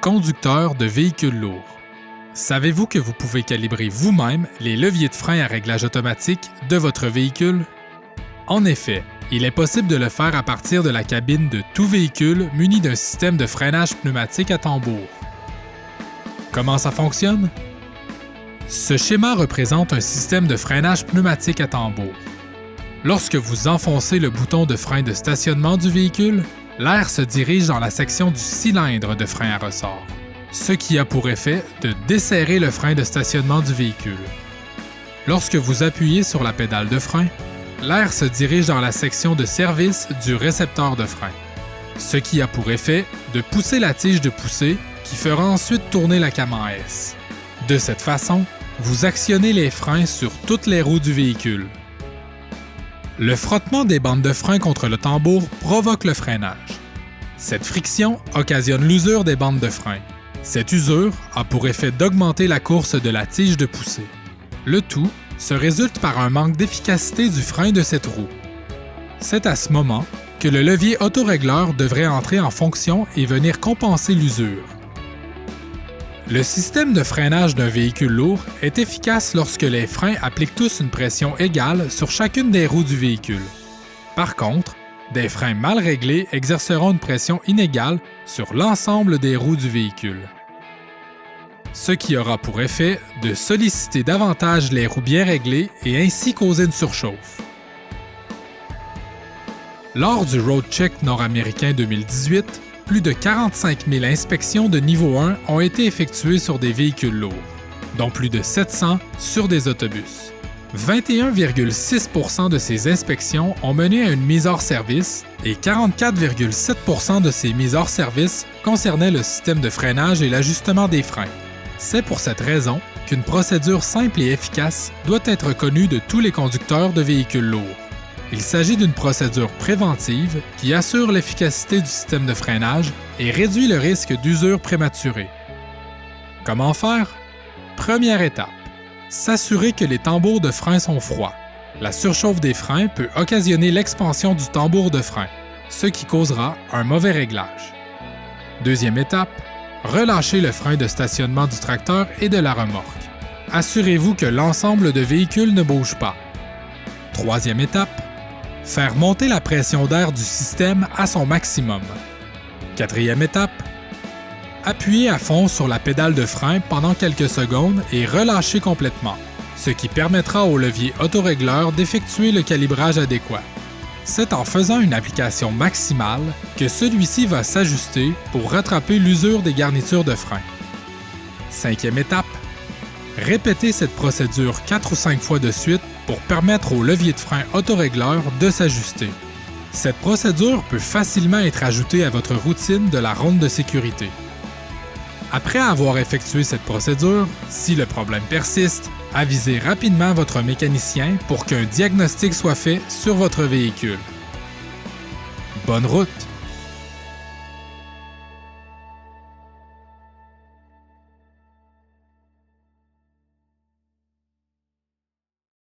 conducteurs de véhicules lourds. Savez-vous que vous pouvez calibrer vous-même les leviers de frein à réglage automatique de votre véhicule? En effet, il est possible de le faire à partir de la cabine de tout véhicule muni d'un système de freinage pneumatique à tambour. Comment ça fonctionne? Ce schéma représente un système de freinage pneumatique à tambour. Lorsque vous enfoncez le bouton de frein de stationnement du véhicule, l'air se dirige dans la section du cylindre de frein à ressort, ce qui a pour effet de desserrer le frein de stationnement du véhicule. Lorsque vous appuyez sur la pédale de frein, l'air se dirige dans la section de service du récepteur de frein, ce qui a pour effet de pousser la tige de poussée qui fera ensuite tourner la cam en S. De cette façon, vous actionnez les freins sur toutes les roues du véhicule. Le frottement des bandes de frein contre le tambour provoque le freinage. Cette friction occasionne l'usure des bandes de frein. Cette usure a pour effet d'augmenter la course de la tige de poussée. Le tout se résulte par un manque d'efficacité du frein de cette roue. C'est à ce moment que le levier autorégleur devrait entrer en fonction et venir compenser l'usure. Le système de freinage d'un véhicule lourd est efficace lorsque les freins appliquent tous une pression égale sur chacune des roues du véhicule. Par contre, des freins mal réglés exerceront une pression inégale sur l'ensemble des roues du véhicule, ce qui aura pour effet de solliciter davantage les roues bien réglées et ainsi causer une surchauffe. Lors du Road Check nord-américain 2018, plus de 45 000 inspections de niveau 1 ont été effectuées sur des véhicules lourds, dont plus de 700 sur des autobus. 21,6 % de ces inspections ont mené à une mise hors service et 44,7 % de ces mises hors service concernaient le système de freinage et l'ajustement des freins. C'est pour cette raison qu'une procédure simple et efficace doit être connue de tous les conducteurs de véhicules lourds. Il s'agit d'une procédure préventive qui assure l'efficacité du système de freinage et réduit le risque d'usure prématurée. Comment faire? Première étape. S'assurer que les tambours de frein sont froids. La surchauffe des freins peut occasionner l'expansion du tambour de frein, ce qui causera un mauvais réglage. Deuxième étape. Relâchez le frein de stationnement du tracteur et de la remorque. Assurez-vous que l'ensemble de véhicules ne bouge pas. Troisième étape. Faire monter la pression d'air du système à son maximum. Quatrième étape. Appuyez à fond sur la pédale de frein pendant quelques secondes et relâchez complètement, ce qui permettra au levier autorégleur d'effectuer le calibrage adéquat. C'est en faisant une application maximale que celui-ci va s'ajuster pour rattraper l'usure des garnitures de frein. Cinquième étape. Répétez cette procédure 4 ou 5 fois de suite pour permettre au levier de frein autorégleur de s'ajuster. Cette procédure peut facilement être ajoutée à votre routine de la ronde de sécurité. Après avoir effectué cette procédure, si le problème persiste, avisez rapidement votre mécanicien pour qu'un diagnostic soit fait sur votre véhicule. Bonne route!